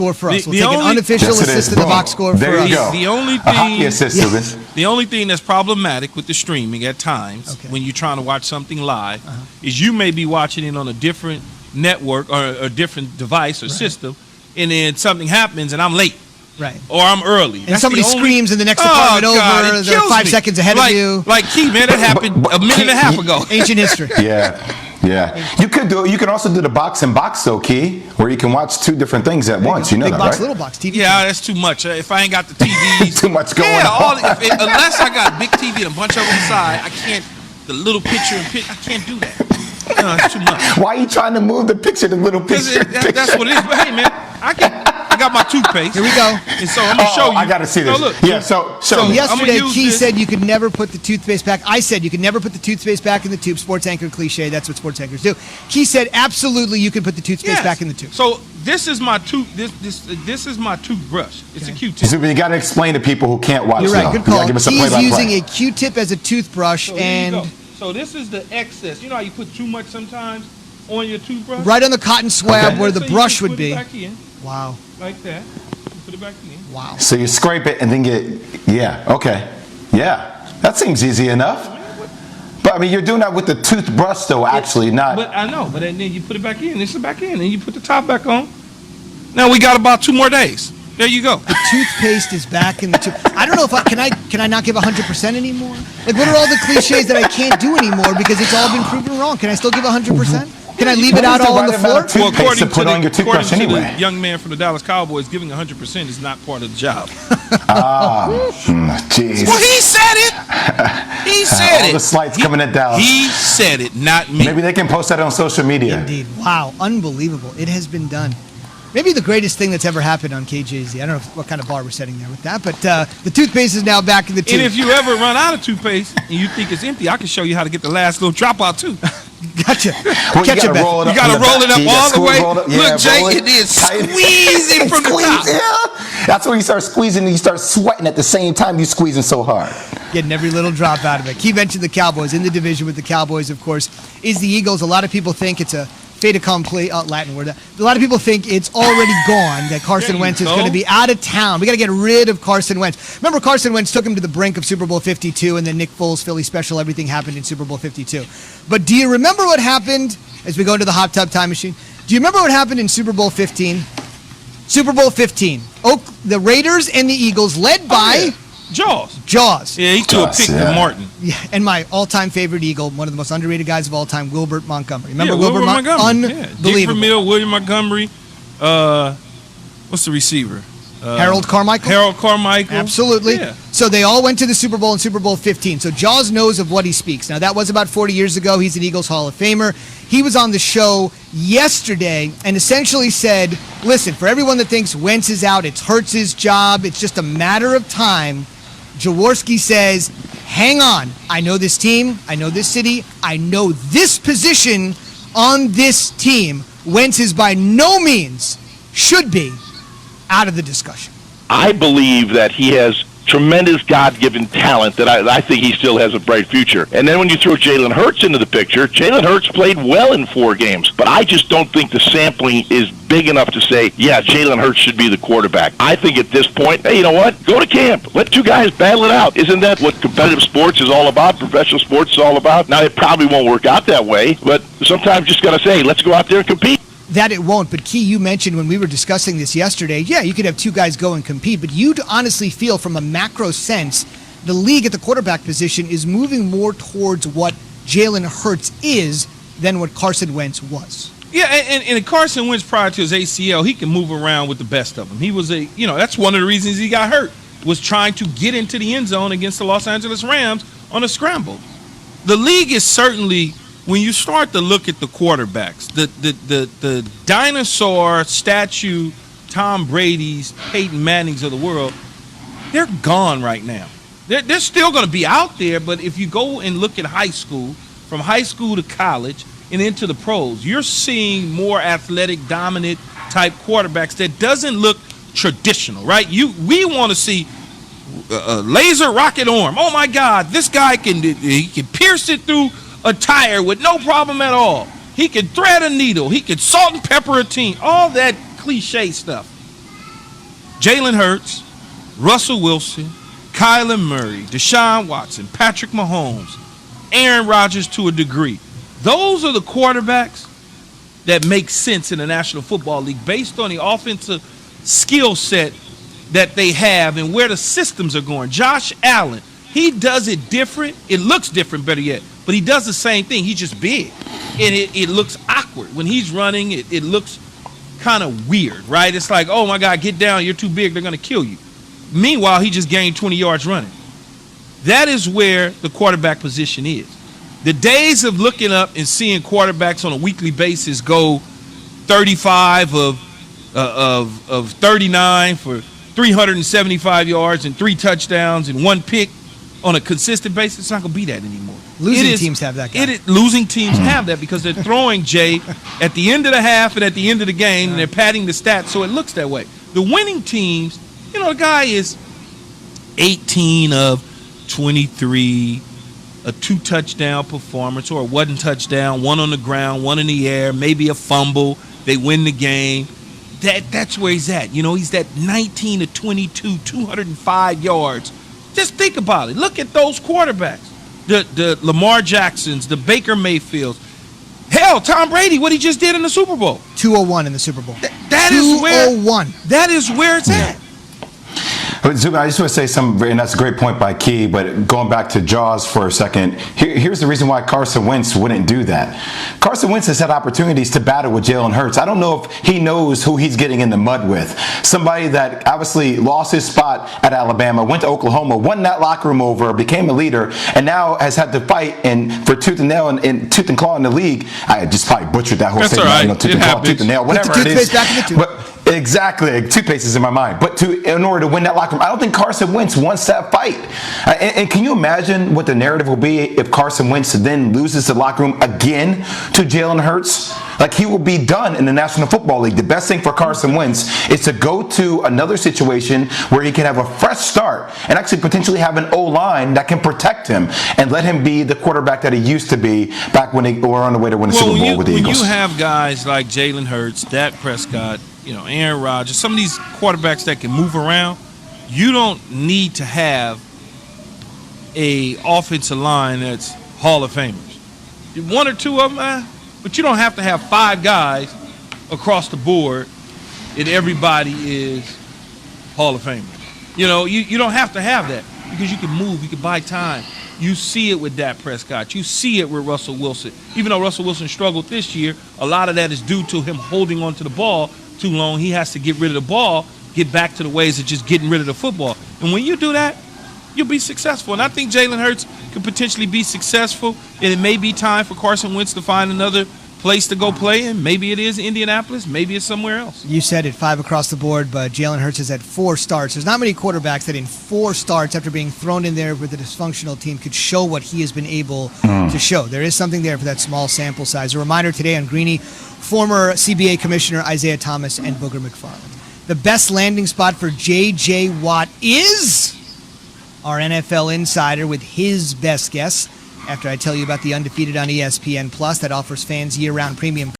score for us. We'll take an unofficial assist in the box score for us. There you go. The only A hockey assist, the only thing that's problematic with the streaming at times when you're trying to watch something live is you may be watching it on a different network or a different device or system, and then something happens and I'm late. Right. Or I'm early. And somebody screams in the next apartment over. They're 5 seconds ahead of you. Like Key, man, that happened a minute and a half ago. Ancient history. Yeah. You can also do the box and box though, Key, where you can watch 2 different things at once. You know Big that, box, right? little box, TV. Yeah, that's too much. If I ain't got the TVs, too much going on. Unless I got big TV and a bunch of them inside, I can't. The little picture I can't do that. No, it's too much. Why are you trying to move the picture to little picture? That's what it is. But hey, man, I got my toothpaste. Here we go. And so I'm gonna show you. I gotta see this. No, look. Yeah. So yesterday, Key said you could never put the toothpaste back. I said you could never put the toothpaste back in the tube. Sports anchor cliche. That's what sports anchors do. Key said absolutely you can put the toothpaste back in the tube. So this is my This is my toothbrush. It's a Q-tip. So you got to explain to people who can't watch. You're right. Good call. Give us He's using a Q-tip as a toothbrush So this is the excess. You know how you put too much sometimes on your toothbrush? Right on the cotton swab where the brush would be. Back in, wow. Like that. You put it back in. Wow. So you scrape it and then that seems easy enough. But I mean, you're doing that with the toothbrush though, actually, not. But I know, but then you put it back in. This is back in, and you put the top back on. Now we got about 2 more days. There you go. The toothpaste is back in the tube. I don't know if can I not give 100% anymore? Like, what are all the cliches that I can't do anymore because it's all been proven wrong? Can I still give 100%? Can I leave it out all on the floor? Well, according to on your toothbrush anyway. The young man from the Dallas Cowboys, giving 100% is not part of the job. Jeez. Well, he said it. He said it. All the slights coming at Dallas. He said it, not me. Maybe they can post that on social media. Indeed. Wow. Unbelievable. It has been done. Maybe the greatest thing that's ever happened on KJZ. I don't know what kind of bar we're setting there with that, but the toothpaste is now back in the tube. And if you ever run out of toothpaste and you think it's empty, I can show you how to get the last little drop out too. Gotcha. Well, you gotta roll it up all the way. Look, Jay, it is squeezing from the top. Yeah. That's when you start squeezing and you start sweating at the same time you're squeezing so hard. Getting every little drop out of it. He mentioned the Cowboys. In the division with the Cowboys, of course, is the Eagles. A lot of people think it's a fait accompli, Latin word. A lot of people think it's already gone, that Carson Wentz is going to be out of town. We got to get rid of Carson Wentz. Remember, Carson Wentz took him to the brink of Super Bowl 52, and then Nick Foles, Philly special, everything happened in Super Bowl 52. But do you remember what happened as we go into the hot tub time machine? Do you remember what happened in Super Bowl 15? Super Bowl 15. The Raiders and the Eagles led by... Jaws. Yeah, he threw a pick to Martin. Yeah, and my all-time favorite Eagle, one of the most underrated guys of all time, Wilbert Montgomery. Remember Wilbert Montgomery? Unbelievable. Dick Vermeil, William Montgomery. What's the receiver? Harold Carmichael. Absolutely. Yeah. So they all went to the Super Bowl in Super Bowl 15. So Jaws knows of what he speaks. Now, that was about 40 years ago. He's an Eagles Hall of Famer. He was on the show yesterday and essentially said, listen, for everyone that thinks Wentz is out, it's Hurts' job, it's just a matter of time. Jaworski says, hang on. I know this team. I know this city. I know this position on this team. Wentz is by no means, should be, out of the discussion. I believe that he has tremendous God-given talent that I think he still has a bright future. And then when you throw Jalen Hurts into the picture, Jalen Hurts played well in 4 games. But I just don't think the sampling is big enough to say, yeah, Jalen Hurts should be the quarterback. I think at this point, hey, you know what? Go to camp. Let 2 guys battle it out. Isn't that what competitive sports is all about, professional sports is all about? Now, it probably won't work out that way, but sometimes you just got to say, let's go out there and compete. That it won't, but Key, you mentioned when we were discussing this yesterday, yeah, you could have 2 guys go and compete, but you'd honestly feel from a macro sense, the league at the quarterback position is moving more towards what Jalen Hurts is than what Carson Wentz was. Yeah, and Carson Wentz prior to his ACL, he can move around with the best of them. He was that's one of the reasons he got hurt, was trying to get into the end zone against the Los Angeles Rams on a scramble. The league is certainly... When you start to look at the quarterbacks, the dinosaur statue, Tom Brady's, Peyton Manning's of the world, they're gone right now. They're still going to be out there, but if you go and look at high school, from high school to college and into the pros, you're seeing more athletic, dominant type quarterbacks that doesn't look traditional, right? We want to see a laser rocket arm. Oh my God, this guy can pierce it through a tire with no problem at all. He can thread a needle. He can salt and pepper a team. All that cliche stuff. Jalen Hurts, Russell Wilson, Kyler Murray, Deshaun Watson, Patrick Mahomes, Aaron Rodgers to a degree. Those are the quarterbacks that make sense in the National Football League based on the offensive skill set that they have and where the systems are going. Josh Allen, he does it different. It looks different, better yet, but he does the same thing. He's just big, and it looks awkward. When he's running, it looks kind of weird, right? It's like, oh, my God, get down. You're too big. They're going to kill you. Meanwhile, he just gained 20 yards running. That is where the quarterback position is. The days of looking up and seeing quarterbacks on a weekly basis go 35 of 39 for 375 yards and 3 touchdowns and 1 pick on a consistent basis, it's not going to be that anymore. Losing teams have that guy. Losing teams have that because they're throwing, Jay, at the end of the half and at the end of the game, and they're padding the stats so it looks that way. The winning teams, the guy is 18 of 23, a 2-touchdown performance or a 1 touchdown, 1 on the ground, 1 in the air, maybe a fumble. They win the game. That's where he's at. He's that 19 to 22, 205 yards. Just think about it. Look at those quarterbacks. The Lamar Jacksons, the Baker Mayfields. Hell, Tom Brady, what he just did in the Super Bowl. 201 in the Super Bowl. That is where it's at. But Zuba, I just want to say something, and that's a great point by Key, but going back to Jaws for a second, here's the reason why Carson Wentz wouldn't do that. Carson Wentz has had opportunities to battle with Jalen Hurts. I don't know if he knows who he's getting in the mud with. Somebody that obviously lost his spot at Alabama, went to Oklahoma, won that locker room over, became a leader, and now has had to fight for tooth and claw in the league. I just probably butchered that whole statement. All right. Tooth and nail, whatever it is. Back in the tooth. Exactly. Toothpaste is in my mind. But in order to win that locker room, I don't think Carson Wentz wants that fight. And can you imagine what the narrative will be if Carson Wentz then loses the locker room again to Jalen Hurts? Like, he will be done in the National Football League. The best thing for Carson Wentz is to go to another situation where he can have a fresh start and actually potentially have an O-line that can protect him and let him be the quarterback that he used to be back when they were on the way to win the Super Bowl with the Eagles. When you have guys like Jalen Hurts, Dak Prescott, Aaron Rodgers, some of these quarterbacks that can move around, you don't need to have a offensive line that's Hall of Famers. 1 or 2 of them, but you don't have to have 5 guys across the board and everybody is Hall of Famers. You don't have to have that because you can move, you can buy time. You see it with Dak Prescott. You see it with Russell Wilson. Even though Russell Wilson struggled this year, a lot of that is due to him holding on to the ball too long. He has to get rid of the ball, get back to the ways of just getting rid of the football. And when you do that, you'll be successful. And I think Jalen Hurts could potentially be successful. And it may be time for Carson Wentz to find another place to go play in. Maybe it is Indianapolis. Maybe it's somewhere else. You said it, 5 across the board, but Jalen Hurts has had 4 starts. There's not many quarterbacks that in 4 starts after being thrown in there with a dysfunctional team could show what he has been able to show. There is something there for that small sample size. A reminder today on Greeny, former CBA Commissioner Isaiah Thomas and Booger McFarland. The best landing spot for J.J. Watt is our NFL insider with his best guess. After I tell you about the Undefeated on ESPN Plus that offers fans year-round premium